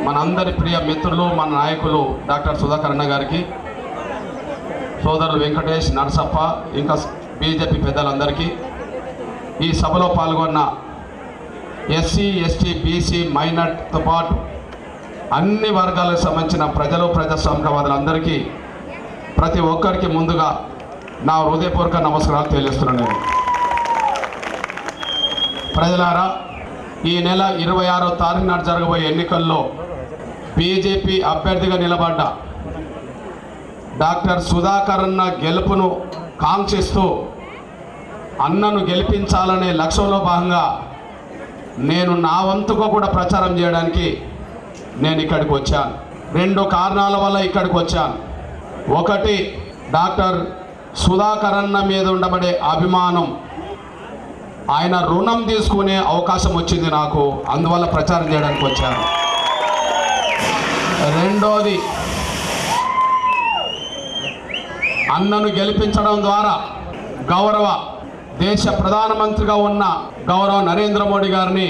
మనందరి ప్రియ మిత్రులు మన నాయకులు డాక్టర్ సుధాకర్ అన్న గారికి, సోదరులు వెంకటేష్, నరసప్ప, ఇంకా బీజేపీ పెద్దలందరికీ, ఈ సభలో పాల్గొన్న ఎస్సీ, ఎస్టీ, బీసీ, మైనార్టీతో పాటు అన్ని వర్గాలకు సంబంధించిన ప్రజలు, ప్రజాస్వామికవాదులందరికీ, ప్రతి ఒక్కరికి ముందుగా నా హృదయపూర్వక నమస్కారాలు తెలియజేస్తున్నాను. ప్రజలారా, ఈ నెల 26వ తారీఖు నాడు జరగబోయే ఎన్నికల్లో బీజేపీ అభ్యర్థిగా నిలబడ్డ డాక్టర్ సుధాకర్ అన్న గెలుపును కాంక్షిస్తూ అన్నను గెలిపించాలనే లక్ష్యంలో భాగంగా నేను నా వంతుగా కూడా ప్రచారం చేయడానికి నేను ఇక్కడికి వచ్చాను. 2 కారణాల వల్ల ఇక్కడికి వచ్చాను. ఒకటి, డాక్టర్ సుధాకర్ అన్న మీద ఉండబడే అభిమానం, ఆయన రుణం తీసుకునే అవకాశం వచ్చింది నాకు, అందువల్ల ప్రచారం చేయడానికి వచ్చాను. రెండోది, అన్నను గెలిపించడం ద్వారా గౌరవ దేశ ప్రధానమంత్రిగా ఉన్న గౌరవ నరేంద్ర మోడీ గారిని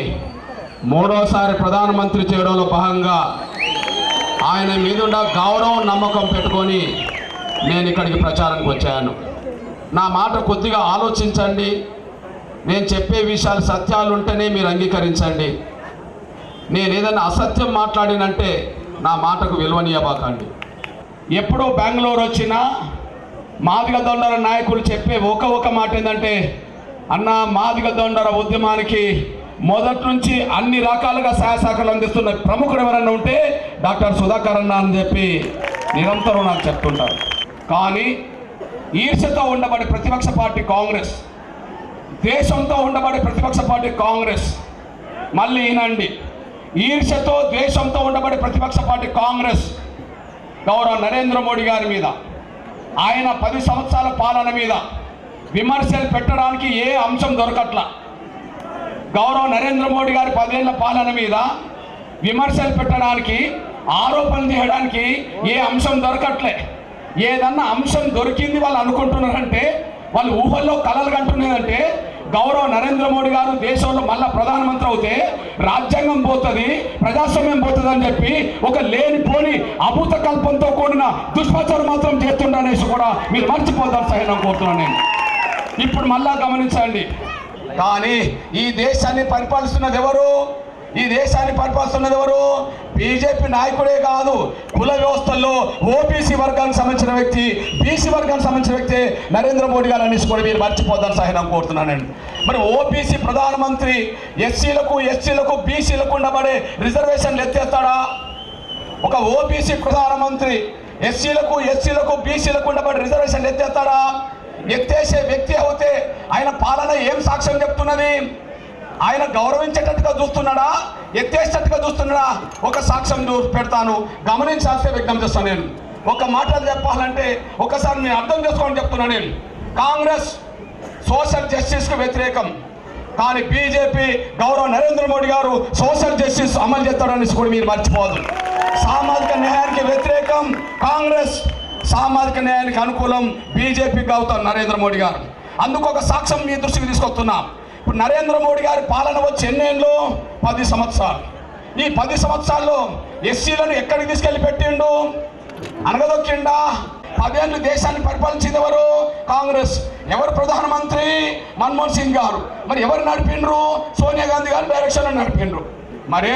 3వసారి ప్రధానమంత్రి చేయడంలో భాగంగా ఆయన మీదున్న గౌరవం, నమ్మకం పెట్టుకొని నేను ఇక్కడికి ప్రచారానికి వచ్చాను. నా మాట కొద్దిగా ఆలోచించండి. నేను చెప్పే విషయాలు సత్యాలు ఉంటేనే మీరు అంగీకరించండి. నేను ఏదైనా అసత్యం మాట్లాడినంటే నా మాటకు విలువనీయబాకండి. ఎప్పుడూ బెంగళూరు వచ్చినా మాదిగ దొండర నాయకులు చెప్పే ఒక మాట ఏంటంటే, అన్న మాదిగ దొండర ఉద్యమానికి మొదటి నుంచి అన్ని రకాలుగా సహాయ సహకారాలు అందిస్తున్న ప్రముఖుడు ఎవరన్నా ఉంటే డాక్టర్ సుధాకర్ అన్న అని చెప్పి నిరంతరం నాకు చెప్తుంటారు. కానీ ఈర్ష్యతో ఉండబడే ప్రతిపక్ష పార్టీ కాంగ్రెస్, దేశంతో ఉండబడే ప్రతిపక్ష పార్టీ కాంగ్రెస్, మళ్ళీ ఈనండి, ఈర్ష్యతో దేశంతో ఉండబడే ప్రతిపక్ష పార్టీ కాంగ్రెస్ గౌరవ నరేంద్ర మోడీ గారి మీద, ఆయన 10 సంవత్సరాల పాలన మీద విమర్శలు పెట్టడానికి ఏ అంశం దొరకట్లా. గౌరవ నరేంద్ర మోడీ గారి 10 ఏళ్ల పాలన మీద విమర్శలు పెట్టడానికి, ఆరోపణలు చేయడానికి ఏ అంశం దొరకట్లే. ఏదన్నా అంశం దొరికింది వాళ్ళు అనుకుంటున్నారంటే, వాళ్ళు ఊహల్లో కలలు కంటున్నారంటే, గౌరవ నరేంద్ర మోడీ గారు దేశంలో మళ్ళా ప్రధానమంత్రి అవుతే రాజ్యాంగం పోతుంది, ప్రజాస్వామ్యం పోతుంది అని చెప్పి ఒక లేనిపోని అభూత కల్పంతో కూడిన దుష్ప్రచారం మాత్రం చేస్తుండనేసి కూడా మీరు మర్చిపోతారు సహనం కోరుతున్నాను నేను. ఇప్పుడు మళ్ళా గమనించండి, కానీ ఈ దేశాన్ని పరిపాలిస్తున్నది ఎవరు? ఈ దేశాన్ని పరిపాలిస్తున్నది ఎవరు? బీజేపీ నాయకుడే కాదు, కుల వ్యవస్థల్లో ఓబీసీ వర్గానికి సంబంధించిన వ్యక్తి, బీసీ వర్గానికి సంబంధించిన వ్యక్తి నరేంద్ర మోడీ గారు అనేసి కూడా మీరు మర్చిపోతారు సహనం కోరుతున్నానండి. మరి ఓబీసీ ప్రధానమంత్రి ఎస్సీలకు, ఎస్టీలకు, బీసీలకు ఉండబడే రిజర్వేషన్లు ఎత్తేస్తాడా? ఒక ఓబీసీ ప్రధానమంత్రి ఎస్సీలకు, ఎస్టీలకు, బీసీలకు ఉండబడే రిజర్వేషన్లు ఎత్తేస్తాడా? ఎత్తేసే వ్యక్తి అవుతే ఆయన పాలన ఏం సాక్ష్యం చెప్తున్నది? ఆయన గౌరవించేటట్టుగా చూస్తున్నాడా, ఎత్తేసేటట్టుగా చూస్తున్నాడా? ఒక సాక్ష్యం పెడతాను, గమనించాల్సే విజ్ఞప్తి చేస్తాను నేను. ఒక మాటలు చెప్పాలంటే ఒకసారి నేను అర్థం చేసుకోని చెప్తున్నా నేను. కాంగ్రెస్ సోషల్ జస్టిస్కు వ్యతిరేకం, కానీ బీజేపీ గౌరవ నరేంద్ర మోడీ గారు సోషల్ జస్టిస్ అమలు చేస్తాడనేసి కూడా మీరు మర్చిపోదు. సామాజిక న్యాయానికి వ్యతిరేకం కాంగ్రెస్, సామాజిక న్యాయానికి అనుకూలం బీజేపీ గౌరవ నరేంద్ర మోడీ గారు. అందుకు ఒక సాక్ష్యం మీ దృష్టికి తీసుకొస్తున్నా. ఇప్పుడు నరేంద్ర మోడీ గారి పాలన వచ్చి ఎన్నేళ్ళు? 10 సంవత్సరాలు. ఈ 10 సంవత్సరాల్లో ఎస్సీలను ఎక్కడికి తీసుకెళ్ళి పెట్టిండు? అనగదొక్కిండా? 10 ఏళ్ళు దేశాన్ని పరిపాలించింది ఎవరు? కాంగ్రెస్. ఎవరు ప్రధానమంత్రి? మన్మోహన్ సింగ్ గారు. మరి ఎవరు నడిపిండ్రు? సోనియా గాంధీ గారు డైరెక్షన్లో నడిపిండ్రు. మరి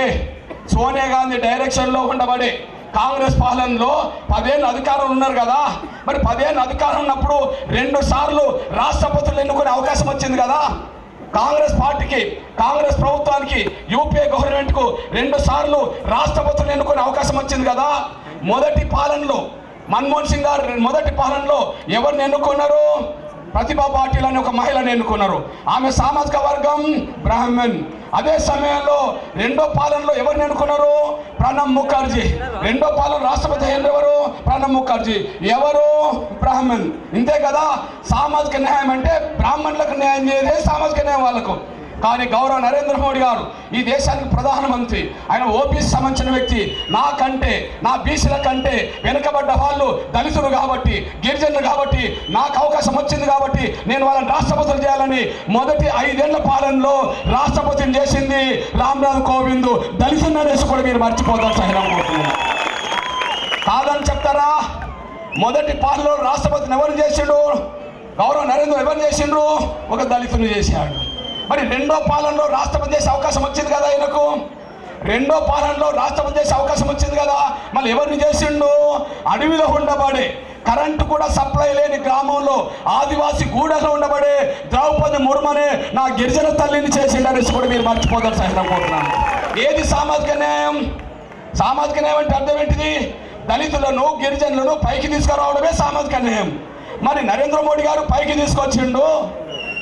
సోనియా గాంధీ డైరెక్షన్లో ఉండబడే కాంగ్రెస్ పాలనలో 10 ఏళ్ళు అధికారం ఉన్నారు కదా. మరి 10 ఏళ్ళు అధికారం ఉన్నప్పుడు 2 సార్లు రాష్ట్రపతులు ఎన్నుకునే అవకాశం వచ్చింది కదా. కాంగ్రెస్ పార్టీకి, కాంగ్రెస్ ప్రభుత్వానికి, యూపీఏ గవర్నమెంట్కు 2 సార్లు రాష్ట్రపతులు ఎన్నుకునే అవకాశం వచ్చింది కదా. మొదటి పాలనలో మన్మోహన్ సింగ్ గారు మొదటి పాలనలో ఎవరిని ఎన్నుకున్నారు? ప్రతిభా పాటిల్ అనే ఒక మహిళను ఎన్నుకున్నారు. ఆమె సామాజిక వర్గం బ్రాహ్మణ్. అదే సమయంలో 2వ పాలనలో ఎవరిని ఎన్నుకున్నారు? ప్రణబ్ ముఖర్జీ. 2వ పాలన రాష్ట్రపతి అయ్యింది ఎవరు? ప్రణబ్ ముఖర్జీ. ఎవరు? బ్రాహ్మణ్. ఇంతే కదా. సామాజిక న్యాయం అంటే బ్రాహ్మణులకు న్యాయం చేయదే సామాజిక న్యాయం వాళ్ళకు. కానీ గౌరవ నరేంద్ర మోడీ గారు ఈ దేశానికి ప్రధానమంత్రి, ఆయన ఓబీసీ సంబంధించిన వ్యక్తి. నాకంటే, నా బీసీల కంటే వెనుకబడ్డ వాళ్ళు దళితులు కాబట్టి, గిరిజనులు కాబట్టి, నాకు అవకాశం వచ్చింది కాబట్టి నేను వాళ్ళని రాష్ట్రపతులు చేయాలని మొదటి 5 ఏళ్ల పాలనలో రాష్ట్రపతిని చేసింది రామ్నాథ్ కోవింద్. దళితులు నరేసి కూడా మీరు మర్చిపోతారు సహితం కాదని చెప్తారా? మొదటి పాలనలో రాష్ట్రపతిని ఎవరు చేసిండు? గౌరవ నరేంద్ర ఎవరు చేసిండ్రు? ఒక దళితుని చేశాడు. మరి రెండో పాలనలో రాష్ట్రపతి చేసే అవకాశం వచ్చింది కదా ఆయనకు. రెండో పాలనలో రాష్ట్రపతి చేసే అవకాశం వచ్చింది కదా. మళ్ళీ ఎవరిని చేసిండు? అడవిలో ఉండబడే, కరెంటు కూడా సప్లై లేని గ్రామంలో, ఆదివాసీ గూడలో ఉండబడే ద్రౌపది ముర్మనే నా గిరిజన తల్లిని చేసిండనేసి కూడా మీరు మర్చిపోతారు సహితం కోరుతున్నాను. ఏది సామాజిక న్యాయం? సామాజిక న్యాయం అంటే అర్థం ఏంటిది? దళితులను, గిరిజనులను పైకి తీసుకురావడమే సామాజిక న్యాయం. మరి నరేంద్ర మోడీ గారు పైకి తీసుకొచ్చిండు,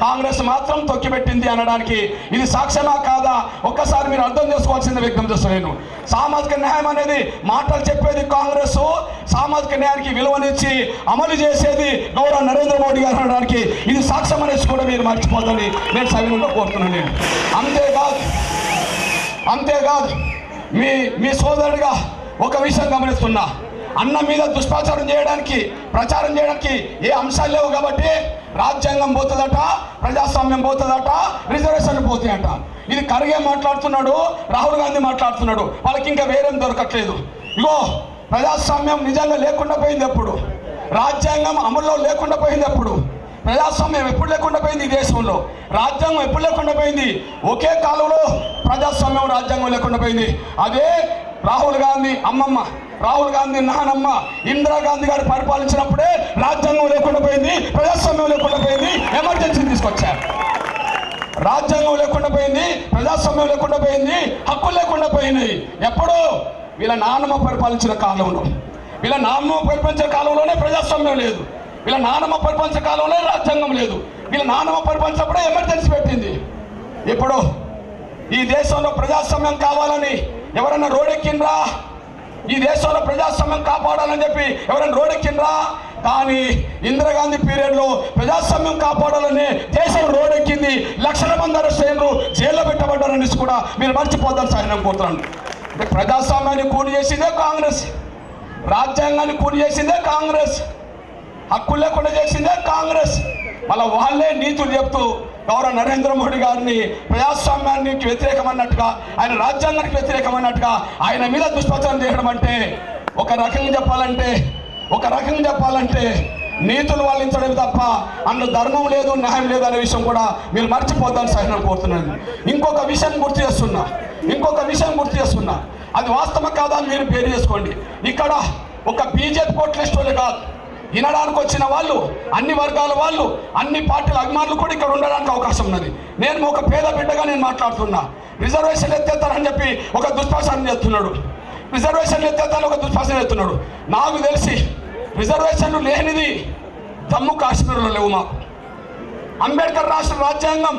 కాంగ్రెస్ మాత్రం తొక్కిపెట్టింది అనడానికి ఇది సాక్ష్యమా కాదా? ఒక్కసారి మీరు అర్థం చేసుకోవాల్సింది వ్యక్తం చేస్తున్నాను. సామాజిక న్యాయం అనేది మాటలు చెప్పేది కాంగ్రెస్, సామాజిక న్యాయానికి విలువనిచ్చి అమలు చేసేది గౌరవ నరేంద్ర మోడీ గారు అనడానికి ఇది సాక్ష్యం అనేసి కూడా మీరు మర్చిపోదని నేను సవినంగా కోరుతున్నాను. అంతేకాదు మీ సోదరుడిగా ఒక విషయం గమనిస్తున్నా. అన్న మీద దుష్ప్రచారం చేయడానికి, ప్రచారం చేయడానికి ఏ అంశాలు లేవు కాబట్టి రాజ్యాంగం పోతుందట, ప్రజాస్వామ్యం పోతుందట, రిజర్వేషన్ పోతాయట. ఇది ఖర్గే మాట్లాడుతున్నాడు, రాహుల్ గాంధీ మాట్లాడుతున్నాడు. వాళ్ళకి ఇంకా వేరేం దొరకట్లేదు. ఇగో ప్రజాస్వామ్యం నిజంగా లేకుండా పోయింది ఎప్పుడు? రాజ్యాంగం అమల్లో లేకుండా పోయింది ఎప్పుడు? ప్రజాస్వామ్యం ఎప్పుడు లేకుండా పోయింది ఈ దేశంలో? రాజ్యాంగం ఎప్పుడు లేకుండా పోయింది? ఒకే కాలంలో ప్రజాస్వామ్యం, రాజ్యాంగం లేకుండా పోయింది. అదే రాహుల్ గాంధీ అమ్మమ్మ, రాహుల్ గాంధీ నానమ్మ ఇందిరాగాంధీ గారు పరిపాలించినప్పుడే రాజ్యాంగం లేకుండా పోయింది, ప్రజాస్వామ్యం లేకుండా పోయింది, ఎమర్జెన్సీ తీసుకొచ్చారు. రాజ్యాంగం లేకుండా పోయింది, ప్రజాస్వామ్యం లేకుండా పోయింది, హక్కులు లేకుండా పోయినాయి. ఎప్పుడు? వీళ్ళ నానమ్మ పరిపాలించిన కాలంలో. వీళ్ళ నానమ్మ పరిపాలించిన కాలంలోనే ప్రజాస్వామ్యం లేదు, వీళ్ళ నానమ్మ పరిపాలించిన కాలంలో రాజ్యాంగం లేదు. వీళ్ళ నానమ్మ పరిపాలించినప్పుడే ఎమర్జెన్సీ పెట్టింది. ఇప్పుడు ఈ దేశంలో ప్రజాస్వామ్యం కావాలని ఎవరన్నా రోడెక్కిండ్రా? ఈ దేశంలో ప్రజాస్వామ్యం కాపాడాలని చెప్పి ఎవరైనా రోడెక్కిండ్రా? కానీ ఇందిరాగాంధీ పీరియడ్లో ప్రజాస్వామ్యం కాపాడాలని దేశం రోడెక్కింది. లక్షల మంది అరెస్ట్ అయ్యారు, జైల్లో పెట్టబడ్డారనేసి కూడా మీరు మర్చిపోతారు సార్. నేను కోరుతున్నాను. ప్రజాస్వామ్యాన్ని కూని చేసిందే కాంగ్రెస్, రాజ్యాంగాన్ని కూని చేసిందే కాంగ్రెస్, హక్కులు లేకుండా చేసిందే కాంగ్రెస్. మళ్ళీ వాళ్ళే నీతులు చెప్తూ గౌరవ నరేంద్ర మోడీ గారిని ప్రజాస్వామ్యానికి వ్యతిరేకమన్నట్టుగా, ఆయన రాజ్యాంగానికి వ్యతిరేకమన్నట్టుగా ఆయన మీద దుష్ప్రచారం చేయడం అంటే ఒక రకంగా చెప్పాలంటే నీతులు వాలించడం తప్ప అందులో ధర్మం లేదు, న్యాయం లేదు అనే విషయం కూడా మీరు మర్చిపోతాను సహనం కోరుతున్నాను. ఇంకొక విషయం గుర్తు చేస్తున్నా, అది వాస్తవం కాదా అని మీరు పేరు చేసుకోండి. ఇక్కడ ఒక బీజేపీ కోట్లిస్టులు కాదు, వినడానికి వచ్చిన వాళ్ళు, అన్ని వర్గాల వాళ్ళు, అన్ని పార్టీల అభిమానులు కూడా ఇక్కడ ఉండడానికి అవకాశం ఉన్నది. నేను ఒక పేద బిడ్డగా నేను మాట్లాడుతున్నా. రిజర్వేషన్లు ఎత్తేస్తారని చెప్పి ఒక దుష్ప్రచారం చేస్తున్నాడు, నాకు తెలిసి రిజర్వేషన్లు లేనిది జమ్మూ కాశ్మీర్లో లేవు. మాకు అంబేద్కర్ రాష్ట్ర రాజ్యాంగం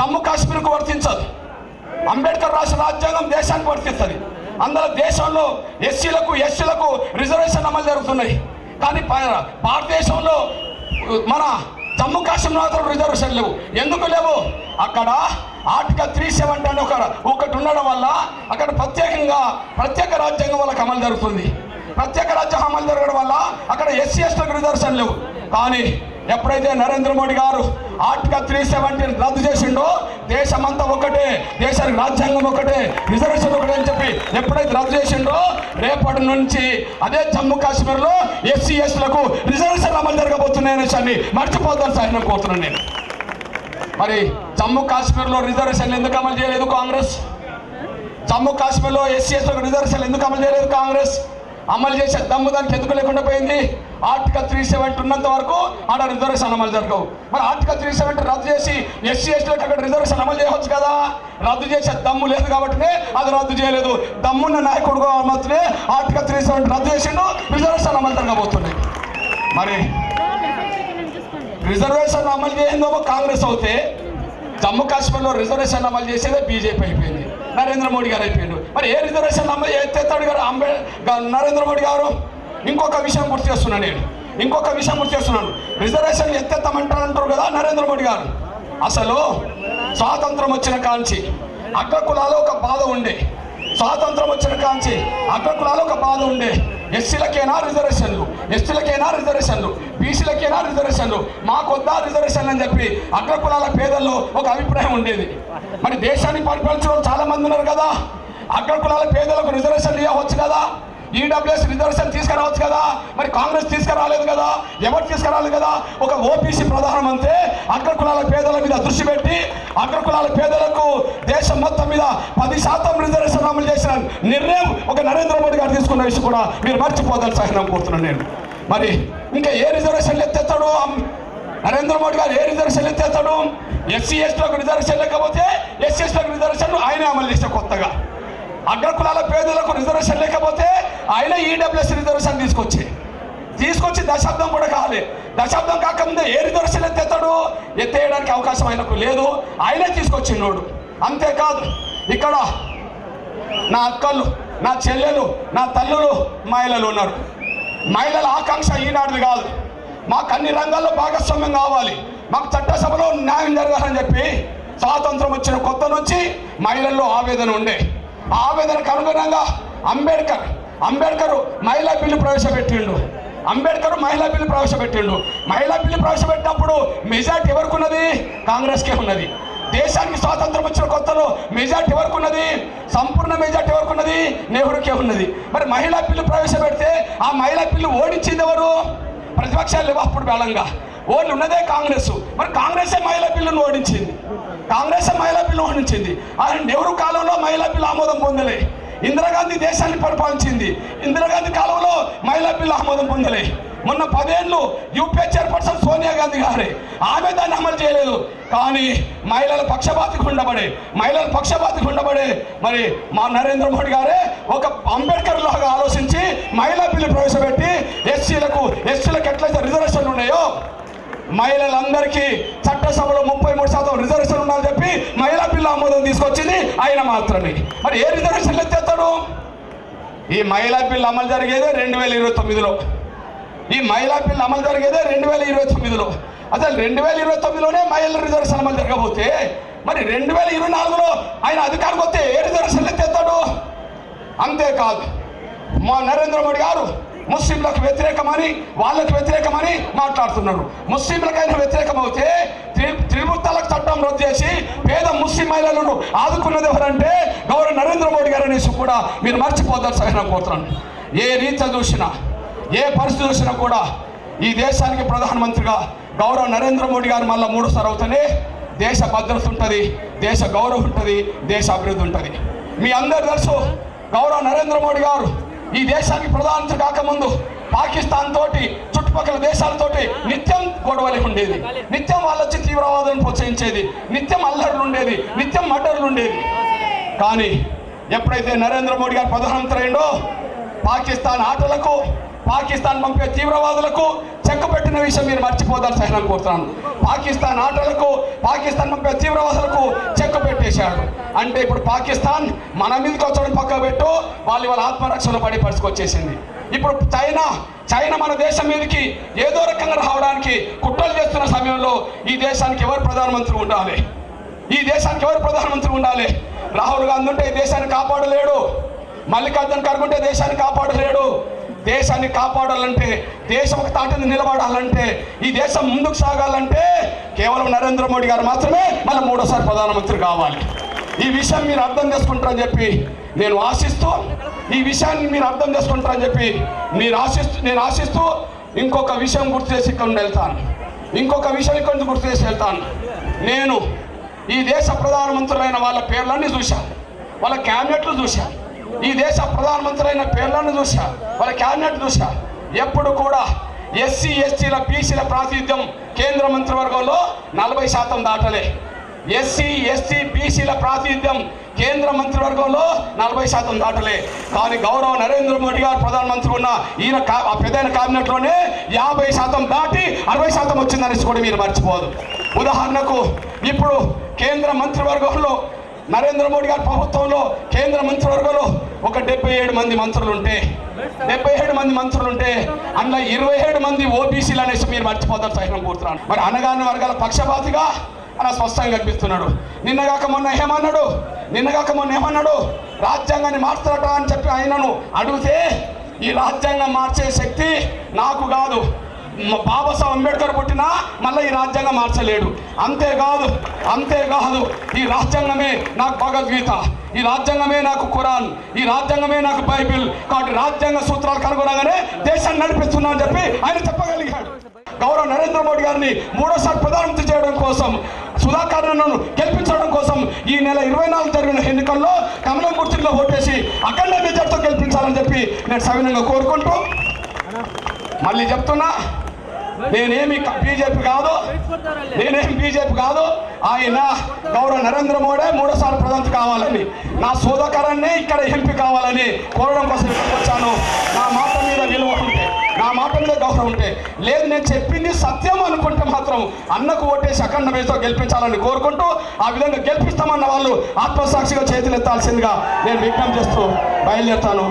జమ్మూ కాశ్మీర్కు వర్తించదు. అంబేద్కర్ రాష్ట్ర రాజ్యాంగం దేశానికి వర్తిస్తుంది. అందులో దేశంలో ఎస్సీలకు రిజర్వేషన్ అమలు జరుగుతున్నాయి. కానీ భారతదేశంలో మన జమ్మూ కాశ్మీర్ మాత్రం రిజర్వేషన్ లేవు. ఎందుకు లేవు? అక్కడ ఆర్టికల్ 370 అని ఒకటి ఉండడం వల్ల అక్కడ ప్రత్యేక రాజ్యాంగం వాళ్ళకి అమలు జరుగుతుంది. ప్రత్యేక రాజ్యాంగం అమలు జరగడం వల్ల అక్కడ ఎస్సీ ఎస్టీలకు రిజర్వేషన్ లేవు. కానీ ఎప్పుడైతే నరేంద్ర మోడీ గారు ఆర్టికల్ 370 రద్దు చేసిండో, దేశమంతా ఒకటే, దేశానికి రాజ్యాంగం ఒకటే, రిజర్వేషన్ ఒకటే అని చెప్పి ఎప్పుడైతే రద్దు చేసిండో, రేపటి నుంచి అదే జమ్మూ కాశ్మీర్లో ఎస్సీ ఎస్టీలకు రిజర్వేషన్ అమలు జరగబోతున్నాయనే విషయాన్ని మర్చిపోతాను సార్ నేను కోరుతున్నాను. నేను మరి జమ్మూ కాశ్మీర్లో రిజర్వేషన్లు ఎందుకు అమలు చేయలేదు కాంగ్రెస్? జమ్మూ కాశ్మీర్లో ఎస్సీ ఎస్టీలకు రిజర్వేషన్లు ఎందుకు అమలు చేయలేదు కాంగ్రెస్? అమలు చేసే దమ్ము దానికి ఎందుకు లేకుండా పోయింది? ఆర్టికల్ 370 ఉన్నంత వరకు ఆడ రిజర్వేషన్ అమలు జరగవు. మరి ఆర్టికల్ 370 రద్దు చేసి ఎస్సీ ఎస్టీలకు అక్కడ రిజర్వేషన్ అమలు చేయవచ్చు కదా. రద్దు చేసే దమ్ము లేదు కాబట్టి అది రద్దు చేయలేదు. దమ్మున్న నాయకుడు మాత్రమే ఆర్టికల్ 370 రద్దు చేసిండు, రిజర్వేషన్ అమలు జరగబోతున్నాయి. మరి రిజర్వేషన్ అమలు చేయిందో కాంగ్రెస్ అవుతే, జమ్మూ కాశ్మీర్లో రిజర్వేషన్ అమలు చేసేదే బీజేపీ అయిపోయింది, నరేంద్ర మోడీ గారు అయిపోయిండు. మరి ఏ రిజర్వేషన్ అమలు ఎత్తేస్తాడు నరేంద్ర మోడీ గారు? ఇంకొక విషయం గుర్తు చేస్తున్నాను. రిజర్వేషన్ ఎత్తేస్తామంటారంటారు కదా నరేంద్ర మోడీ గారు. అసలు స్వాతంత్రం వచ్చిన కాంచి అగ్రకులాలో ఒక బాధ ఉండే, స్వాతంత్రం వచ్చిన కాంచి అగ్రకులాలో ఒక బాధ ఉండే. ఎస్సీలకైనా రిజర్వేషన్లు, ఎస్టీలకైనా రిజర్వేషన్లు, బీసీలకైనా రిజర్వేషన్లు, మాకొద్దా రిజర్వేషన్లు అని చెప్పి అగ్రకులాల పేదల్లో ఒక అభిప్రాయం ఉండేది. మరి దేశాన్ని పరిపాలించిన వాళ్ళు చాలా మంది ఉన్నారు కదా, అగ్రకులాల పేదలకు రిజర్వేషన్లు ఇవ్వచ్చు కదా, ఈడబ్ల్యూఎస్ రిజర్వేషన్ తీసుకురావచ్చు కదా. మరి కాంగ్రెస్ తీసుకురాలేదు కదా, ఎవరు తీసుకురాలేదు కదా. ఒక ఓబీసీ ప్రధానమంత్రి అగ్రకులాల పేదల మీద దృష్టి పెట్టి అగ్రకులాల పేదలకు దేశం మొత్తం మీద 10% రిజర్వేషన్ అమలు చేసిన నిర్ణయం ఒక నరేంద్ర మోడీ గారు తీసుకున్న విషయం కూడా మీరు మర్చిపోదని సహనం కోరుతున్నాను నేను. మరి ఇంకా ఏ రిజర్వేషన్లు ఎత్తేస్తాడు నరేంద్ర మోడీ గారు? ఏ రిజర్వేషన్లు ఎత్తేస్తాడు? ఎస్సీ ఎస్టీలకు రిజర్వేషన్ లేకపోతే ఎస్సీ ఎస్టీలకు రిజర్వేషన్లు ఆయనే అమలు చేసే కొత్తగా. అగ్రకులాల పేదలకు రిజర్వేషన్ లేకపోతే ఆయన ఈడబ్ల్యూఎస్ రిజర్వేషన్ తీసుకొచ్చి దశాబ్దం కూడా కాలే. దశాబ్దం కాకముందే ఏ రిజర్వేషన్ ఎత్తేయడానికి అవకాశం ఆయనకు లేదు, ఆయనే తీసుకొచ్చినోడు. అంతేకాదు ఇక్కడ నా అక్కలు, నా చెల్లెలు, నా తల్లులు మహిళలు ఉన్నారు. మహిళల ఆకాంక్ష ఈనాడుది కాదు, మాకు అన్ని రంగాల్లో భాగస్వామ్యం కావాలి, మాకు చట్టసభలో న్యాయం జరగాలని చెప్పి స్వాతంత్రం వచ్చిన కొత్త నుంచి మహిళల్లో ఆవేదన ఉండే. ఆ ఆవేదనకు అనుగుణంగా అంబేద్కర్ మహిళా బిల్లు ప్రవేశపెట్టిండు. మహిళా బిల్లు ప్రవేశపెట్టినప్పుడు మెజార్టీ ఎవరికి ఉన్నది? కాంగ్రెస్కే ఉన్నది. దేశానికి స్వాతంత్రం వచ్చిన కొత్తలో మెజార్టీ ఎవరికి ఉన్నది? సంపూర్ణ మెజార్టీ ఎవరికి ఉన్నది? నెహ్రూకే ఉన్నది. మరి మహిళా బిల్లు ప్రవేశపెడితే ఆ మహిళా బిల్లు ఓడించింది ఎవరు? ప్రతిపక్షాలు లేవు అప్పుడు బలంగా, ఓళ్ళు ఉన్నదే కాంగ్రెస్. మరి కాంగ్రెసే మహిళా బిల్లును ఓడించింది. ఆయన నెహ్రూ కాలంలో మహిళా బిల్లు ఆమోదం పొందలే. ఇందిరాగాంధీ దేశాన్ని పరిపాలించింది, ఇందిరాగాంధీ కాలంలో మహిళా బిల్లు ఆమోదం పొందలే. మొన్న 10 ఏళ్ళు యూపీఏ చైర్పర్సన్ సోనియా గాంధీ గారే, ఆమె దాన్ని అమలు చేయలేదు. కానీ మహిళల పక్షపాతికి ఉండబడే మరి మా నరేంద్ర మోడీ గారే ఒక అంబేద్కర్ లాగా ఆలోచించి మహిళా బిల్లు ప్రవేశపెట్టి ఎస్టీలకు ఎట్లయితే రిజర్వేషన్లు ఉన్నాయో మహిళలందరికీ చట్టసభలో 33% రిజర్వేషన్ ఉండాలని చెప్పి మహిళా బిల్లు ఆమోదం తీసుకొచ్చింది ఆయన మాత్రమే. మరి ఏ రిజర్వేషన్లు ఎత్తేస్తాడు? ఈ మహిళా బిల్లు అమలు జరిగేదే 2029లో. అసలు 2029లోనే మహిళల రిజర్వేషన్ అమలు జరగబోతే మరి 2024లో ఆయన అధికారికి వస్తే ఏ రిజర్వేషన్లు ఎత్తేస్తాడు? అంతేకాదు మా నరేంద్ర మోడీ గారు ముస్లింలకు వ్యతిరేకమని వాళ్ళకు వ్యతిరేకమని మాట్లాడుతున్నారు. ముస్లింలకైనా వ్యతిరేకం అవుతే త్రిపుల్ తలాక్ చట్టం రద్దు చేసి పేద ముస్లిం మహిళలను ఆదుకున్నది ఎవరంటే గౌరవ నరేంద్ర మోడీ గారు అనేసి కూడా మీరు మర్చిపోద్దని సహనం కోరుతున్నాను. ఏ రీతి చూసినా, ఏ పరిస్థితి చూసినా కూడా ఈ దేశానికి ప్రధానమంత్రిగా గౌరవ నరేంద్ర మోడీ గారు మళ్ళీ 3సారి అవుతూనే దేశ భద్రత ఉంటుంది, దేశ గౌరవం ఉంటుంది, దేశ అభివృద్ధి ఉంటుంది. మీ అందరు తెలుసు గౌరవ నరేంద్ర మోడీ గారు ఈ దేశానికి ప్రధానమంత్రి కాకముందు పాకిస్తాన్ తోటి చుట్టుపక్కల దేశాలతోటి నిత్యం గొడవలు ఉండేది, నిత్యం వాళ్ళొచ్చి తీవ్రవాదాలను ప్రోత్సహించేది, నిత్యం అల్లర్లు ఉండేది, నిత్యం మర్డర్లు ఉండేది. కానీ ఎప్పుడైతే నరేంద్ర మోడీ గారు ప్రధానమంత్రి అయిందో పాకిస్తాన్ ఆటలకు, పాకిస్తాన్ పంపే తీవ్రవాదులకు చెక్ పెట్టిన విషయం మీరు మర్చిపోదాన్ని సహనం కోరుతున్నాను. పాకిస్తాన్ ఆటలకు, పాకిస్తాన్ పంపే తీవ్రవాదులకు చెక్ పెట్టేశాడు. అంటే ఇప్పుడు పాకిస్తాన్ మన మీదకి వచ్చడం పక్క పెట్టు, వాళ్ళ ఆత్మరక్షణ పడి పరిస్థితి. ఇప్పుడు చైనా మన దేశం మీదకి ఏదో రకంగా రావడానికి కుట్రలు చేస్తున్న సమయంలో ఈ దేశానికి ఎవరు ప్రధానమంత్రి ఉండాలి? రాహుల్ గాంధీ ఉంటే ఈ దేశాన్ని కాపాడలేడు, మల్లికార్జున ఖర్గే ఉంటే దేశాన్ని కాపాడలేడు. దేశాన్ని కాపాడాలంటే, దేశం ఒక తాటిని నిలబడాలంటే, ఈ దేశం ముందుకు సాగాలంటే కేవలం నరేంద్ర మోడీ గారు మాత్రమే మళ్ళీ 3సారి ప్రధానమంత్రి కావాలి. ఈ విషయం మీరు అర్థం చేసుకుంటారని చెప్పి నేను ఆశిస్తూ, నేను ఆశిస్తూ ఇంకొక విషయం గుర్తు చేసి ఇక్కడ నుంచి వెళ్తాను. నేను ఈ దేశ ప్రధానమంత్రులైన వాళ్ళ పేర్లన్నీ చూశాను, వాళ్ళ క్యాబినెట్లు చూశాను. ఈ దేశ ప్రధానమంత్రి అయిన పేర్లను చూశా, వాళ్ళ క్యాబినెట్ చూశా. ఎప్పుడు కూడా ఎస్సీ ఎస్టీల బీసీల ప్రాతినిధ్యం కేంద్ర మంత్రివర్గంలో 40% దాటలే. ఎస్సీ ఎస్టీ బీసీల ప్రాతినిధ్యం కేంద్ర మంత్రివర్గంలో 40% దాటలే. కానీ గౌరవ నరేంద్ర మోడీ గారు ప్రధానమంత్రి ఉన్న ఈయన పెద్దైన క్యాబినెట్లోనే 50% దాటి 60% వచ్చిందనేసి కూడా మీరు మర్చిపోదు. ఉదాహరణకు ఇప్పుడు కేంద్ర మంత్రివర్గంలో నరేంద్ర మోడీ గారి ప్రభుత్వంలో కేంద్ర మంత్రివర్గంలో ఒక 77 మంది మంత్రులు ఉంటే అందులో 27 మంది ఓబీసీలు అనేసి మీరు మర్చిపోతారు సహనం కోరుతున్నాను. మరి అనగాని వర్గాల పక్షపాతిగా అలా స్పష్టంగా కనిపిస్తున్నాడు. నిన్నగాక మొన్న ఏమన్నాడు రాజ్యాంగాన్ని మార్చారట అని చెప్పి ఆయనను అడిగితే ఈ రాజ్యాంగం మార్చే శక్తి నాకు కాదు, బాబాసాహెబ్ అంబేద్కర్ పుట్టినా మళ్ళీ ఈ రాజ్యాంగం మార్చలేడు. అంతేకాదు ఈ రాజ్యాంగమే నాకు భగవద్గీత, ఈ రాజ్యాంగమే నాకు ఖురాన్, ఈ రాజ్యాంగమే నాకు బైబిల్. కాబట్టి రాజ్యాంగ సూత్రాలకు అనుగుణంగానే దేశాన్ని నడిపిస్తున్నా అని చెప్పి ఆయన చెప్పగలిగాడు. గౌరవ నరేంద్ర మోడీ గారిని మూడోసారి ప్రధానమంత్రి చేయడం కోసం, సుధాకర్ రెడ్డిని గెలిపించడం కోసం ఈ నెల 24 జరిగిన ఎన్నికల్లో కమలం గుర్తుల్లో ఓటేసి అఖండ మెజార్టీతో గెలిపించాలని చెప్పి నేను సవినంగా కోరుకుంటూ మళ్ళీ చెప్తున్నా, నేనేమి బీజేపీ కాదు. ఆయన గౌరవ నరేంద్ర మోడీ మూడోసారి ప్రధాని కావాలని, నా సోదకరాన్ని ఇక్కడ ఎంపీ కావాలని కోరడం కోసం వచ్చాను. నా మాట మీద విలువ ఉంటే, నా మాట మీద గౌరవం ఉంటే, లేదు నేను చెప్పింది సత్యం అనుకుంటే మాత్రం అన్నకు ఓటేసి అఖండ మెజార్టీతో గెలిపించాలని కోరుకుంటూ, ఆ విధంగా గెలిపిస్తామన్న వాళ్ళు ఆత్మసాక్షిగా చేతులెత్తాల్సిందిగా నేను విజ్ఞప్తి చేస్తూ బయలుదేరుతాను.